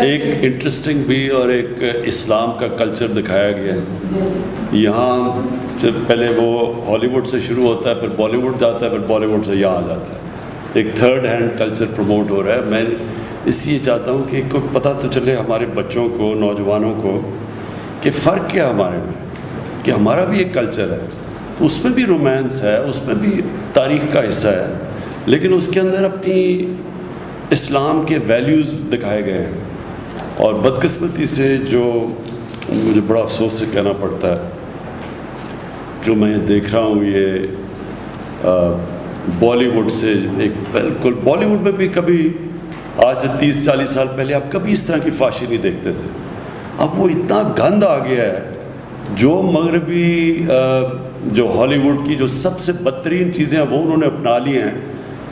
ایک انٹرسٹنگ بھی اور ایک اسلام کا کلچر دکھایا گیا ہے. یہاں سے پہلے وہ ہالی ووڈ سے شروع ہوتا ہے، پھر بالی ووڈ جاتا ہے، پھر بالی ووڈ سے یہاں آ جاتا ہے. ایک تھرڈ ہینڈ کلچر پروموٹ ہو رہا ہے. میں اس لیے چاہتا ہوں کہ کوئی پتہ تو چلے ہمارے بچوں کو، نوجوانوں کو، کہ فرق کیا ہمارے میں، کہ ہمارا بھی ایک کلچر ہے، اس میں بھی رومانس ہے، اس میں بھی تاریخ کا حصہ ہے، لیکن اس کے اندر اپنی اسلام کے ویلیوز دکھائے گئے ہیں. اور بدقسمتی سے جو مجھے بڑا افسوس سے کہنا پڑتا ہے، جو میں دیکھ رہا ہوں یہ بالی ووڈ سے ایک بالکل، بالی ووڈ میں بھی کبھی آج سے 30-40 سال پہلے آپ کبھی اس طرح کی فحاشی نہیں دیکھتے تھے. اب وہ اتنا گند آ گیا ہے، جو مغربی جو ہالی ووڈ کی جو سب سے بدترین چیزیں ہیں وہ انہوں نے اپنا لی ہیں،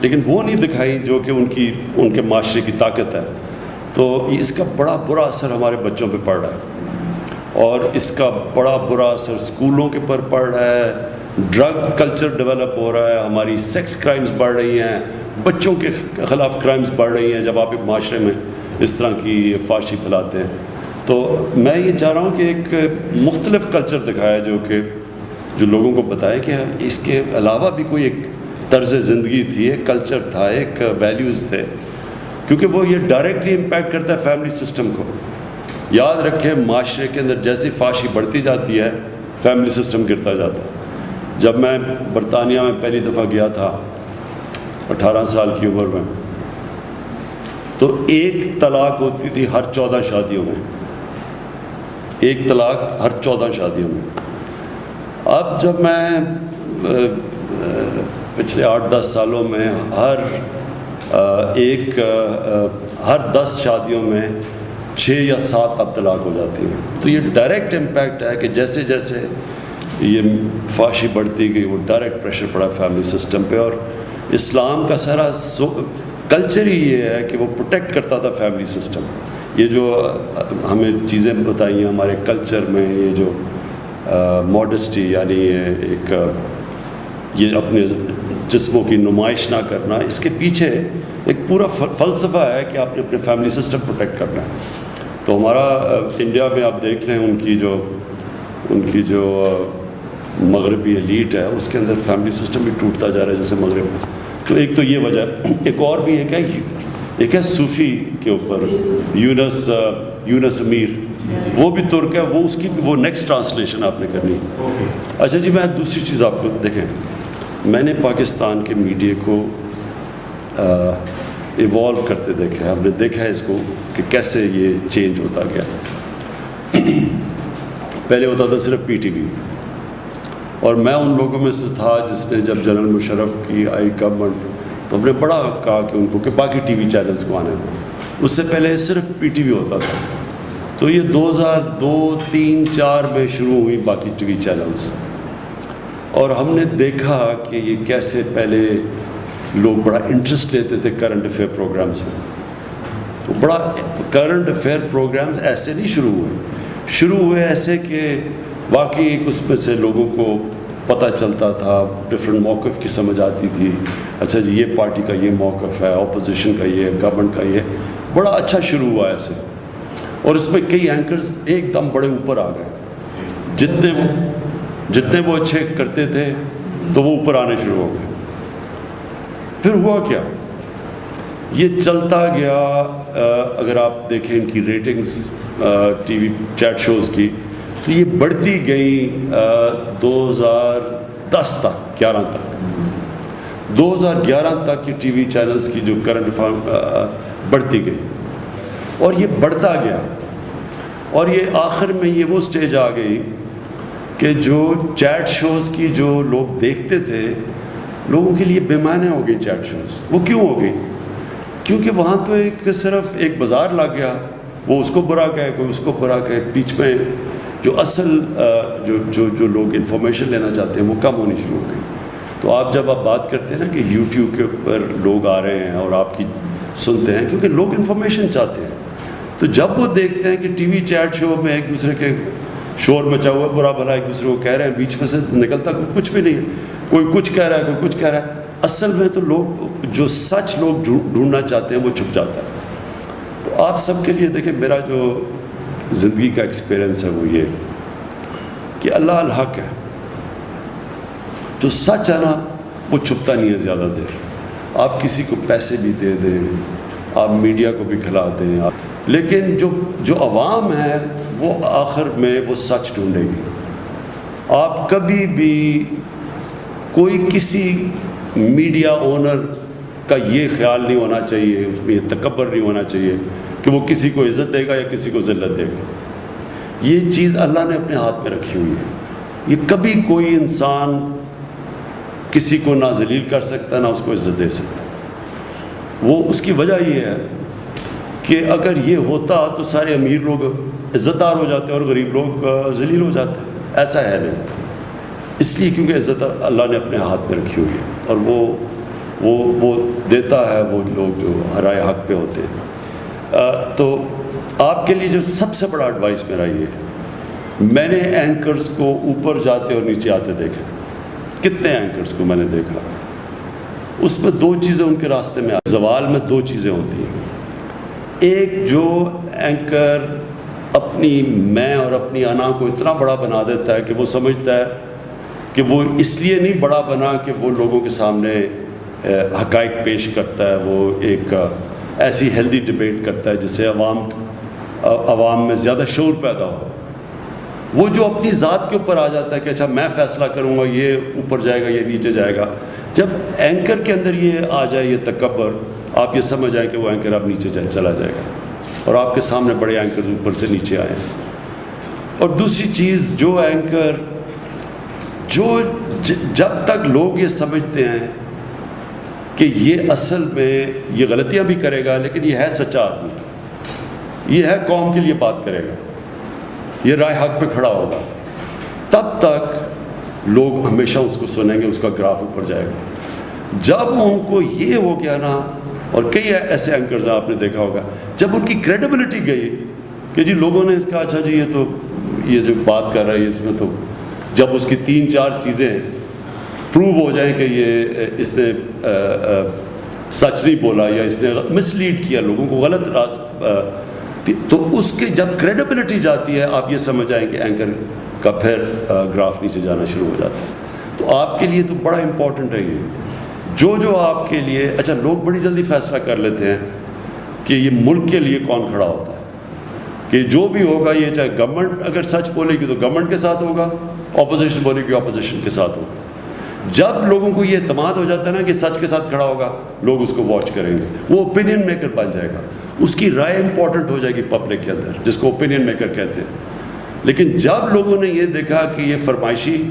لیکن وہ نہیں دکھائی جو کہ ان کے معاشرے کی طاقت ہے. تو اس کا بڑا برا اثر ہمارے بچوں پہ پڑ رہا ہے، اور اس کا بڑا برا اثر اسکولوں کے پر پڑ رہا ہے. ڈرگ کلچر ڈیولپ ہو رہا ہے، ہماری سیکس کرائمز بڑھ رہی ہیں، بچوں کے خلاف کرائمز بڑھ رہی ہیں جب آپ ایک معاشرے میں اس طرح کی فحاشی پھیلاتے ہیں. تو میں یہ چاہ رہا ہوں کہ ایک مختلف کلچر دکھایا جو لوگوں کو بتائے کہ اس کے علاوہ بھی کوئی ایک طرز زندگی تھی، ایک کلچر تھا، ایک ویلیوز تھے، کیونکہ وہ یہ ڈائریکٹلی امپیکٹ کرتا ہے فیملی سسٹم کو. یاد رکھیں، معاشرے کے اندر جیسی فحاشی بڑھتی جاتی ہے، فیملی سسٹم گرتا جاتا ہے. جب میں برطانیہ میں پہلی دفعہ گیا تھا 18 سال کی عمر میں، تو ایک طلاق ہوتی تھی ہر 14 شادیوں میں، ایک طلاق ہر 14 شادیوں میں. اب جب میں پچھلے 8-10 سالوں میں ہر 10 شادیوں میں 6 یا 7 اب طلاق ہو جاتی ہیں. تو یہ ڈائریکٹ امپیکٹ ہے کہ جیسے جیسے یہ فحاشی بڑھتی گئی، وہ ڈائریکٹ پریشر پڑا فیملی سسٹم پہ. اور اسلام کا سارا کلچر ہی یہ ہے کہ وہ پروٹیکٹ کرتا تھا فیملی سسٹم. یہ جو ہمیں چیزیں بتائی ہیں ہمارے کلچر میں، یہ جو ماڈسٹی، یعنی یہ اپنے جسموں کی نمائش نہ کرنا، اس کے پیچھے ایک پورا فلسفہ ہے کہ آپ نے اپنے فیملی سسٹم پروٹیکٹ کرنا ہے. تو ہمارا انڈیا میں آپ دیکھ لیں، ان کی جو مغربی ایلیٹ ہے، اس کے اندر فیملی سسٹم بھی ٹوٹتا جا رہا ہے جیسے مغرب میں. تو ایک تو یہ وجہ ہے. ایک اور بھی ہے کہ ایک ہے صوفی کے اوپر، یونس امیر، وہ بھی ترک ہے، وہ نیکسٹ ٹرانسلیشن آپ نے کرنی. اچھا جی، میں دوسری چیز آپ کو دیکھیں، میں نے پاکستان کے میڈیا کو ایوالو کرتے دیکھا ہے. ہم نے دیکھا ہے اس کو کہ کیسے یہ چینج ہوتا گیا. پہلے ہوتا تھا صرف پی ٹی وی، اور میں ان لوگوں میں سے تھا جس نے جب جنرل مشرف کی آئی گورنمنٹ، تو ہم نے بڑا کہا کہ ان کو کہ باقی ٹی وی چینلز کو آنے دیں. اس سے پہلے صرف پی ٹی وی ہوتا تھا. تو یہ 2002, 3, 4 میں شروع ہوئی باقی ٹی وی چینلز، اور ہم نے دیکھا کہ یہ کیسے پہلے لوگ بڑا انٹرسٹ لیتے تھے کرنٹ افیئر پروگرامز میں. تو بڑا کرنٹ افیئر پروگرامز ایسے نہیں شروع ہوئے ایسے کہ واقعی ایک اس میں سے لوگوں کو پتہ چلتا تھا، ڈفرینٹ موقف کی سمجھ آتی تھی. اچھا جی، یہ پارٹی کا یہ موقف ہے، اپوزیشن کا یہ، گورنمنٹ کا یہ. بڑا اچھا شروع ہوا ایسے، اور اس میں کئی اینکرز ایک دم بڑے اوپر آ گئے. جتنے وہ اچھے کرتے تھے تو وہ اوپر آنے شروع ہو گئے. پھر ہوا کیا، یہ چلتا گیا. اگر آپ دیکھیں ان کی ratings T V chat shows کی، تو یہ بڑھتی گئی 2010 تک، 2011 تک یہ ٹی وی چینلز کی جو کرنٹ بڑھتی گئی، اور یہ بڑھتا گیا. اور یہ آخر میں یہ وہ سٹیج آ گئی کہ جو چیٹ شوز کی جو لوگ دیکھتے تھے، لوگوں کے لیے بے معنی ہو گئی چیٹ شوز. وہ کیوں ہو گئی؟ کیونکہ وہاں تو صرف ایک بازار لگ گیا. وہ اس کو برا کہے، کوئی اس کو برا کہے، بیچ میں جو اصل جو لوگ انفارمیشن لینا چاہتے ہیں وہ کم ہونی شروع ہو گئی. تو جب آپ بات کرتے ہیں نا کہ یوٹیوب کے اوپر لوگ آ رہے ہیں اور آپ کی سنتے ہیں، کیونکہ لوگ انفارمیشن چاہتے ہیں. تو جب وہ دیکھتے ہیں کہ ٹی وی چیٹ شو میں ایک دوسرے کے شور مچا ہوا، برا بھلا ایک دوسرے کو کہہ رہے ہیں، بیچ میں سے نکلتا کچھ بھی نہیں ہے، کوئی کچھ کہہ رہا ہے، کوئی کچھ کہہ رہا ہے. اصل میں تو لوگ جو سچ لوگ ڈھونڈنا چاہتے ہیں وہ چھپ جاتا ہے. تو تو آپ سب کے لیے دیکھیں میرا جو زندگی کا ایکسپیرئنس ہے وہ یہ کہ اللہ الحق ہے. جو سچ ہے نا وہ چھپتا نہیں ہے زیادہ دیر. آپ کسی کو پیسے بھی دے دیں, آپ میڈیا کو بھی کھلا دیں, لیکن جو عوام ہے وہ آخر میں وہ سچ ڈھونڈے گی. آپ کبھی بھی کوئی کسی میڈیا اونر کا یہ خیال نہیں ہونا چاہیے, اس میں یہ تکبر نہیں ہونا چاہیے کہ وہ کسی کو عزت دے گا یا کسی کو ذلت دے گا. یہ چیز اللہ نے اپنے ہاتھ میں رکھی ہوئی ہے. یہ کبھی کوئی انسان کسی کو نہ ذلیل کر سکتا نہ اس کو عزت دے سکتا. وہ اس کی وجہ یہ ہے کہ اگر یہ ہوتا تو سارے امیر لوگ عزت دار ہو جاتے اور غریب لوگ ذلیل ہو جاتے. ایسا ہے نہیں, اس لیے کیونکہ عزت اللہ نے اپنے ہاتھ میں رکھی ہوئی ہے اور وہ دیتا ہے وہ لوگ جو رائے حق پہ ہوتے ہیں. تو آپ کے لیے جو سب سے بڑا ایڈوائس میرا یہ ہے, میں نے اینکرز کو اوپر جاتے اور نیچے آتے دیکھا. کتنے اینکرز کو میں نے دیکھا, اس میں دو چیزیں ان کے راستے میں زوال میں دو چیزیں ہوتی ہیں. ایک جو اینکر اپنی میں اور اپنی انا کو اتنا بڑا بنا دیتا ہے کہ وہ سمجھتا ہے کہ وہ اس لیے نہیں بڑا بنا کہ وہ لوگوں کے سامنے حقائق پیش کرتا ہے, وہ ایک ایسی ہیلدی ڈبیٹ کرتا ہے جس سے عوام میں زیادہ شعور پیدا ہو. وہ جو اپنی ذات کے اوپر آ جاتا ہے کہ اچھا میں فیصلہ کروں گا, یہ اوپر جائے گا یہ نیچے جائے گا. جب اینکر کے اندر یہ آ جائے یہ تکبر, آپ یہ سمجھ آئے کہ وہ اینکر اب نیچے چلا جائے گا اور آپ کے سامنے بڑے اینکر اوپر سے نیچے آئے ہیں. اور دوسری چیز, جو اینکر جب تک لوگ یہ سمجھتے ہیں کہ یہ اصل میں یہ غلطیاں بھی کرے گا لیکن یہ ہے سچا آدمی, یہ ہے قوم کے لیے بات کرے گا, یہ رائے حق پہ کھڑا ہوگا, تب تک لوگ ہمیشہ اس کو سنیں گے, اس کا گراف اوپر جائے گا. جب ان کو یہ ہو گیا نا, اور کئی ایسے اینکرز آپ نے دیکھا ہوگا, جب ان کی کریڈیبلٹی گئی کہ جی لوگوں نے کہا اچھا جی یہ جو بات کر رہا ہے اس میں تو, جب اس کی 3-4 چیزیں پروو ہو جائیں کہ یہ اس نے سچ نہیں بولا یا اس نے مس لیڈ کیا لوگوں کو, غلط تو اس کے جب کریڈیبلٹی جاتی ہے آپ یہ سمجھ آئیں کہ اینکر کا پھر گراف نیچے جانا شروع ہو جاتا ہے. تو آپ کے لیے تو بڑا امپورٹنٹ ہے یہ جو آپ کے لیے. اچھا لوگ بڑی جلدی فیصلہ کر لیتے ہیں کہ یہ ملک کے لیے کون کھڑا ہوتا ہے, کہ جو بھی ہوگا یہ چاہے گورنمنٹ اگر سچ بولے گی تو گورنمنٹ کے ساتھ ہوگا, اپوزیشن بولے گی اپوزیشن کے ساتھ ہوگا. جب لوگوں کو یہ اعتماد ہو جاتا ہے نا کہ سچ کے ساتھ کھڑا ہوگا, لوگ اس کو واچ کریں گے, وہ اوپینین میکر بن جائے گا, اس کی رائے امپورٹنٹ ہو جائے گی پبلک کے اندر, جس کو اوپینین میکر کہتے ہیں. لیکن جب لوگوں نے یہ دیکھا کہ یہ فرمائشی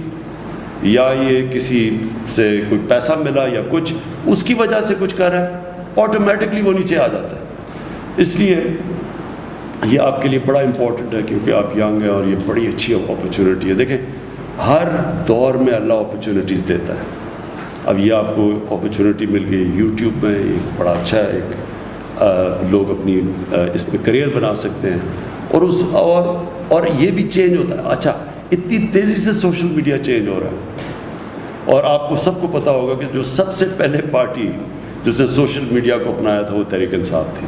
یا یہ کسی سے کوئی پیسہ ملا یا کچھ اس کی وجہ سے کچھ کر رہا ہے, آٹومیٹکلی وہ نیچے آ جاتا ہے. اس لیے یہ آپ کے لیے بڑا امپورٹنٹ ہے کیونکہ آپ ینگ ہیں اور یہ بڑی اچھی اپرچونٹی ہے. دیکھیں ہر دور میں اللہ اپرچونٹیز دیتا ہے. اب یہ آپ کو اپرچونٹی مل گئی یوٹیوب میں, ایک بڑا اچھا ایک لوگ اپنی اس میں کریئر بنا سکتے ہیں, اور یہ بھی چینج ہوتا ہے. اچھا اتنی تیزی سے سوشل میڈیا چینج ہو رہا ہے, اور آپ کو سب کو پتہ ہوگا کہ جو سب سے پہلے پارٹی جس نے سوشل میڈیا کو اپنایا تھا وہ تحریک انصاف تھی.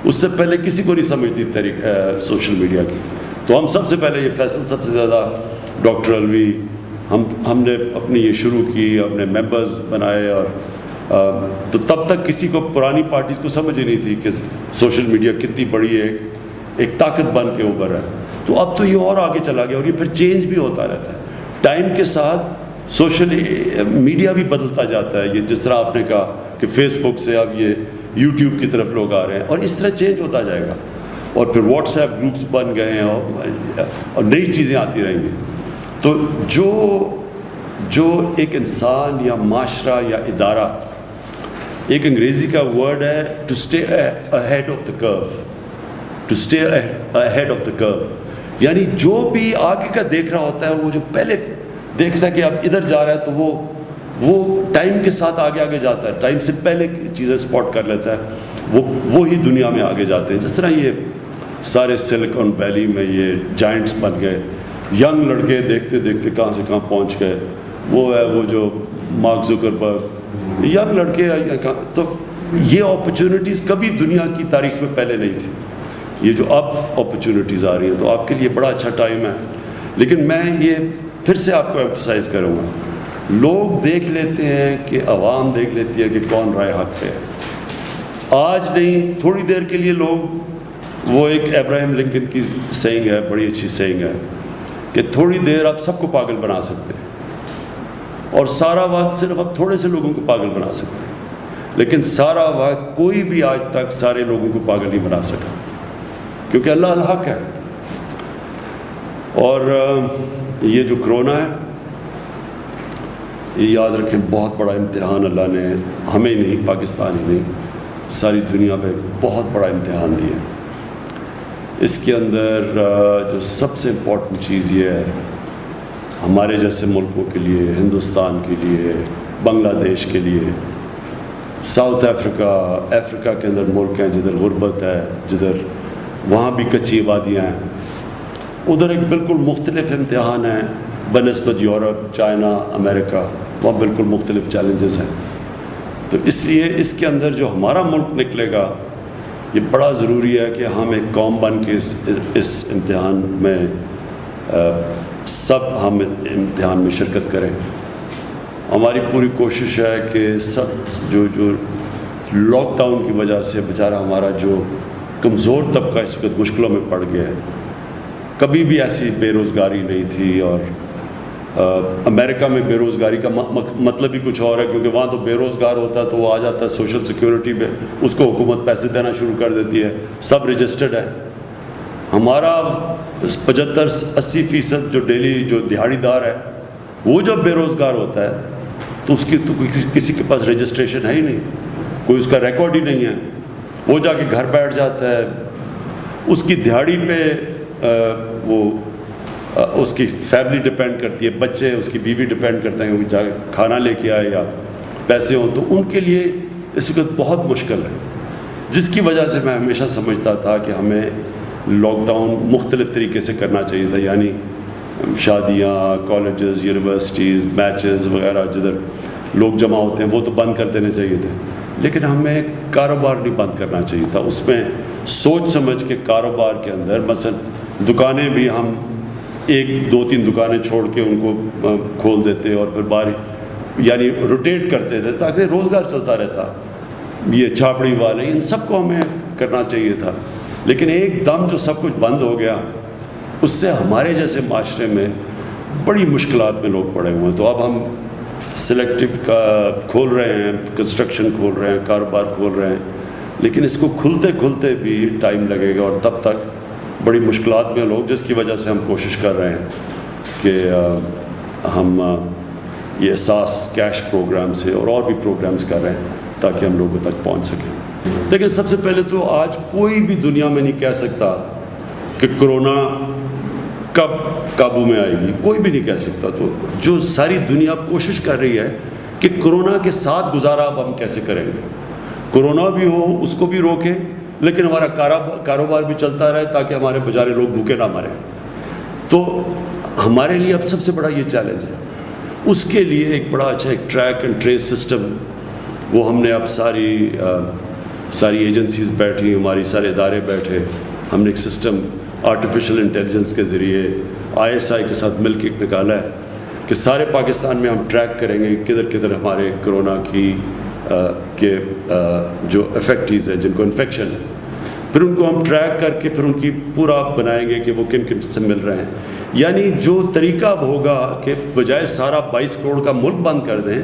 اس سے پہلے کسی کو نہیں سمجھتی سوشل میڈیا کی. تو ہم سب سے پہلے یہ فیصل سب سے زیادہ ڈاکٹر الوی ہم نے اپنی یہ شروع کی, اپنے ممبرز بنائے, اور تو تب تک کسی کو پرانی پارٹیز کو سمجھ ہی نہیں تھی کہ سوشل میڈیا کتنی بڑی ایک طاقت بن کے ابھر ہے. تو اب تو یہ اور آگے چلا گیا, اور یہ پھر چینج بھی ہوتا رہتا ہے ٹائم کے ساتھ. سوشل میڈیا بھی بدلتا جاتا ہے. یہ جس طرح آپ نے کہا کہ فیس بک سے اب یہ یوٹیوب کی طرف لوگ آ رہے ہیں, اور اس طرح چینج ہوتا جائے گا, اور پھر واٹس ایپ گروپس بن گئے ہیں, اور نئی چیزیں آتی رہیں گی. تو جو ایک انسان یا معاشرہ یا ادارہ, ایک انگریزی کا ورڈ ہے to stay ahead of the کرو, to stay ahead of the کرو, یعنی جو بھی آگے کا دیکھ رہا ہوتا ہے وہ جو پہلے دیکھتا ہے کہ اب ادھر جا رہا ہے تو وہ ٹائم کے ساتھ آگے جاتا ہے, ٹائم سے پہلے چیزیں اسپاٹ کر لیتا ہے, وہی دنیا میں آگے جاتے ہیں. جس طرح یہ سارے سلیکن ویلی میں یہ جائنٹس بن گئے, ینگ لڑکے دیکھتے دیکھتے کہاں سے کہاں پہنچ گئے. وہ ہے وہ جو مارک زکربرگ, ینگ لڑکے, تو یہ اپرچونٹیز کبھی دنیا کی تاریخ میں پہلے نہیں تھی. یہ جو اب اپرچونٹیز آ رہی ہیں تو آپ کے لیے بڑا اچھا ٹائم ہے. لیکن میں یہ پھر سے آپ کو ایمفسائز کروں گا, لوگ دیکھ لیتے ہیں کہ عوام دیکھ لیتی ہے کہ کون رائے حق پہ ہے. آج نہیں, تھوڑی دیر کے لیے لوگ, وہ ایک ابراہیم لنکن کی سینگ ہے, بڑی اچھی سینگ ہے کہ تھوڑی دیر آپ سب کو پاگل بنا سکتے ہیں اور سارا وقت صرف آپ تھوڑے سے لوگوں کو پاگل بنا سکتے ہیں, لیکن سارا وقت کوئی بھی آج تک سارے لوگوں کو پاگل نہیں بنا سکا, کیونکہ اللہ الحق ہے. اور یہ جو کرونا ہے, یہ یاد رکھیں بہت بڑا امتحان اللہ نے ہمیں نہیں, پاکستان ہی نہیں, ساری دنیا پہ بہت بڑا امتحان دیا. اس کے اندر جو سب سے امپورٹنٹ چیز یہ ہے, ہمارے جیسے ملکوں کے لیے, ہندوستان کے لیے, بنگلہ دیش کے لیے, ساؤتھ افریقہ کے اندر ملک ہیں جدھر غربت ہے, جدھر وہاں بھی کچی آبادیاں ہیں, ادھر ایک بالکل مختلف امتحان ہے بنسبت یورپ, چائنا, امریکہ, وہاں بالکل مختلف چیلنجز ہیں. تو اس لیے اس کے اندر جو ہمارا ملک نکلے گا, یہ بڑا ضروری ہے کہ ہم ایک قوم بن کے اس امتحان میں سب ہم امتحان میں شرکت کریں. ہماری پوری کوشش ہے کہ سب جو لاک ڈاؤن کی وجہ سے بیچارہ ہمارا جو کمزور طبقہ اس وقت مشکلوں میں پڑ گیا ہے, کبھی بھی ایسی بے روزگاری نہیں تھی. اور امریکہ میں بے روزگاری کا مطلب ہی کچھ اور ہے, کیونکہ وہاں تو بے روزگار ہوتا ہے تو وہ آ جاتا ہے سوشل سیکیورٹی پہ, اس کو حکومت پیسے دینا شروع کر دیتی ہے, سب رجسٹرڈ ہے. ہمارا 75-80% جو ڈیلی جو دیہاڑی دار ہے, وہ جب بے روزگار ہوتا ہے تو اس کی تو کسی کے پاس رجسٹریشن ہے ہی نہیں, کوئی اس کا ریکارڈ ہی نہیں ہے, وہ جا کے گھر بیٹھ جاتا ہے. اس کی دیہاڑی پہ وہ اس کی فیملی ڈپینڈ کرتی ہے, بچے, اس کی بیوی ڈپینڈ کرتے ہیں کہ جا کے کھانا لے کے آئے یا پیسے ہوں, تو ان کے لیے اس وقت بہت مشکل ہے. جس کی وجہ سے میں ہمیشہ سمجھتا تھا کہ ہمیں لاک ڈاؤن مختلف طریقے سے کرنا چاہیے تھا, یعنی شادیاں, کالجز, یونیورسٹیز, میچز وغیرہ جدھر لوگ جمع ہوتے ہیں وہ تو بند کر دینے چاہیے تھے, لیکن ہمیں کاروبار نہیں بند کرنا چاہیے تھا. اس میں سوچ سمجھ کے کاروبار کے اندر مثلا دکانیں بھی ہم 1-2-3 دکانیں چھوڑ کے ان کو کھول دیتے اور پھر یعنی روٹیٹ کرتے تھے تاکہ روزگار چلتا رہتا. یہ چھاپڑی والے, ان سب کو ہمیں کرنا چاہیے تھا, لیکن ایک دم جو سب کچھ بند ہو گیا, اس سے ہمارے جیسے معاشرے میں بڑی مشکلات میں لوگ پڑے ہوئے ہیں. تو اب ہم سلیکٹو کھول رہے ہیں, کنسٹرکشن کھول رہے ہیں, کاروبار کھول رہے ہیں, لیکن اس کو کھلتے بھی ٹائم لگے گا, اور تب تک بڑی مشکلات میں لوگ, جس کی وجہ سے ہم کوشش کر رہے ہیں کہ ہم یہ احساس کیش پروگرام سے اور بھی پروگرامز کر رہے ہیں تاکہ ہم لوگوں تک پہنچ سکیں. لیکن سب سے پہلے تو آج کوئی بھی دنیا میں نہیں کہہ سکتا کہ کرونا کب قابو میں آئے گی, کوئی بھی نہیں کہہ سکتا. تو جو ساری دنیا کوشش کر رہی ہے کہ کرونا کے ساتھ گزارا اب ہم کیسے کریں گے, کرونا بھی ہو اس کو بھی روکیں, لیکن ہمارا کاروبار بھی چلتا رہے تاکہ ہمارے بیچارے لوگ بھوکے نہ مریں. تو ہمارے لیے اب سب سے بڑا یہ چیلنج ہے. اس کے لیے ایک بڑا اچھا ایک ٹریک اینڈ ٹریس سسٹم, وہ ہم نے اب ساری ایجنسیز بیٹھی, ہماری سارے ادارے بیٹھے, ہم نے ایک سسٹم آرٹیفیشل انٹیلیجنس کے ذریعے ISI کے ساتھ مل کے نکالا ہے کہ سارے پاکستان میں ہم ٹریک کریں گے کدھر ہمارے کرونا کی کے جو افیکٹیز ہیں, جن کو انفیکشن ہے, پھر ان کو ہم ٹریک کر کے پھر ان کی پورا بنائیں گے کہ وہ کن سے مل رہے ہیں. یعنی جو طریقہ اب ہوگا کہ بجائے سارا 22 کروڑ کا ملک بند کر دیں,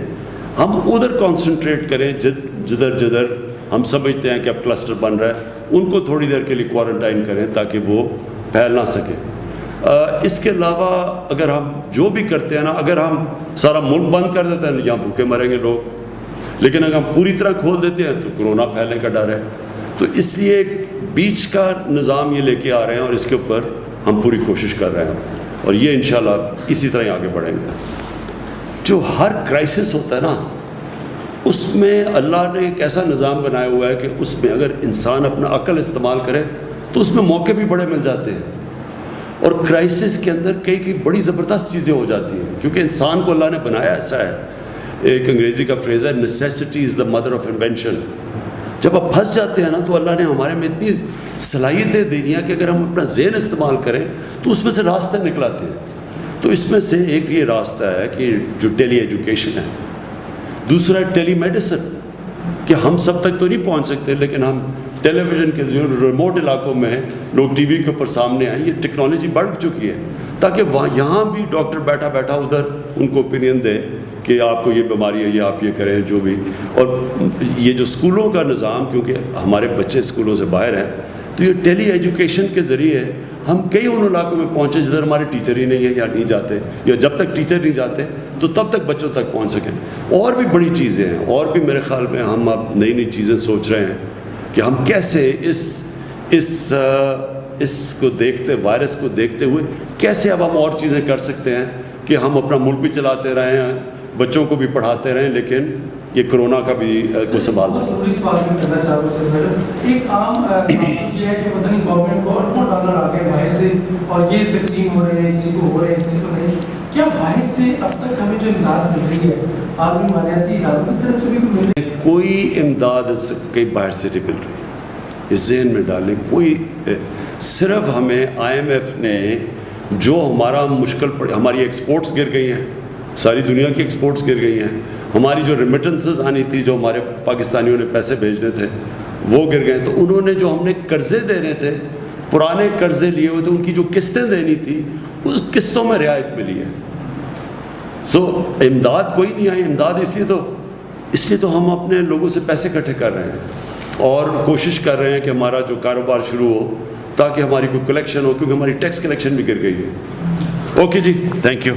ہم ادھر کانسنٹریٹ کریں جدھر ہم سمجھتے ہیں کہ اب کلسٹر بن رہا ہے, ان کو تھوڑی دیر کے لیے کوارنٹائن کریں تاکہ وہ پھیل نہ سکیں. اس کے علاوہ اگر ہم جو بھی کرتے ہیں نا, اگر ہم سارا ملک بند کر دیتے ہیں یہاں بھوکے مریں گے لوگ, لیکن اگر ہم پوری طرح کھول دیتے ہیں تو کرونا پھیلنے کا ڈر ہے. تو اس لیے ایک بیچ کا نظام یہ لے کے آ رہے ہیں, اور اس کے اوپر ہم پوری کوشش کر رہے ہیں, اور یہ انشاءاللہ اسی طرح آگے بڑھیں گے. جو ہر کرائسس ہوتا ہے نا, اس میں اللہ نے ایک ایسا نظام بنایا ہوا ہے کہ اس میں اگر انسان اپنا عقل استعمال کرے تو اس میں موقع بھی بڑے مل جاتے ہیں. اور کرائسس کے اندر کئی بڑی زبردست چیزیں ہو جاتی ہیں, کیونکہ انسان کو اللہ نے بنایا ایسا ہے. ایک انگریزی کا فریز ہے, necessity is the mother of invention. جب آپ پھنس جاتے ہیں نا تو اللہ نے ہمارے میں اتنی صلاحیتیں دے دیا کہ اگر ہم اپنا ذہن استعمال کریں تو اس میں سے راستے نکلاتے ہیں. تو اس میں سے ایک یہ راستہ ہے کہ جو ٹیلی ایجوکیشن ہے, دوسرا ہے ٹیلی میڈیسن, کہ ہم سب تک تو نہیں پہنچ سکتے لیکن ہم ٹیلی ویژن کے ذریعے ریموٹ علاقوں میں لوگ ٹی وی کے اوپر سامنے آئیں. یہ ٹیکنالوجی بڑھ چکی ہے تاکہ وہاں یہاں بھی ڈاکٹر بیٹھا بیٹھا ادھر ان کو اوپینین دے کہ آپ کو یہ بیماری ہے, یہ آپ یہ کریں جو بھی. اور یہ جو اسکولوں کا نظام, کیونکہ ہمارے بچے اسکولوں سے باہر ہیں, تو یہ ٹیلی ایجوکیشن کے ذریعے ہم کئی ان علاقوں میں پہنچے جدھر ہمارے ٹیچر ہی نہیں ہیں یا نہیں جاتے, یا جب تک ٹیچر نہیں جاتے تو تب تک بچوں تک پہنچ سکیں. اور بھی بڑی چیزیں ہیں, اور بھی میرے خیال میں ہم اب نئی نئی چیزیں سوچ رہے ہیں کہ ہم کیسے اس کو دیکھتے, وائرس کو دیکھتے ہوئے کیسے اب ہم اور چیزیں کر سکتے ہیں کہ ہم اپنا ملک بھی چلاتے رہیں ہیں, بچوں کو بھی پڑھاتے رہیں, لیکن یہ کرونا کا بھی کو سنبھال سکیں. ایک عام یہ ہے کہ پتہ نہیں گورنمنٹ کو اربوں ڈالر آ گئے باہر سے اور یہ تقسیم ہو رہے ہیں, کسی کو ہو رہے ہیں کسی کو نہیں. کیا باہر سے اب تک ہمیں جو امداد مل رہی ہے عالمی مالیاتی اداروں کی طرف سے بھی مل رہی ہے؟ کوئی امداد کئی باہر سے نہیں مل رہی, اس ذہن میں ڈالیں. کوئی, صرف ہمیں آئی ایم ایف نے جو ہمارا مشکل پڑ, ہماری ایکسپورٹس گر گئی ہیں, ساری دنیا کی ایکسپورٹس گر گئی ہیں, ہماری جو ریمیٹنسز آنی تھی, جو ہمارے پاکستانیوں نے پیسے بھیجنے تھے وہ گر گئے. تو انہوں نے جو ہم نے قرضے دینے تھے, پرانے قرضے لیے ہوئے تھے, ان کی جو قسطیں دینی تھی اس قسطوں میں رعایت ملی ہے. سو امداد کوئی نہیں آئی. امداد اس لیے تو ہم اپنے لوگوں سے پیسے اکٹھے کر رہے ہیں اور کوشش کر رہے ہیں کہ ہمارا جو کاروبار شروع ہو تاکہ ہماری کوئی کلیکشن ہو, کیونکہ ہماری ٹیکس کلیکشن بھی گر گئی ہے. اوکے جی, تھینک یو.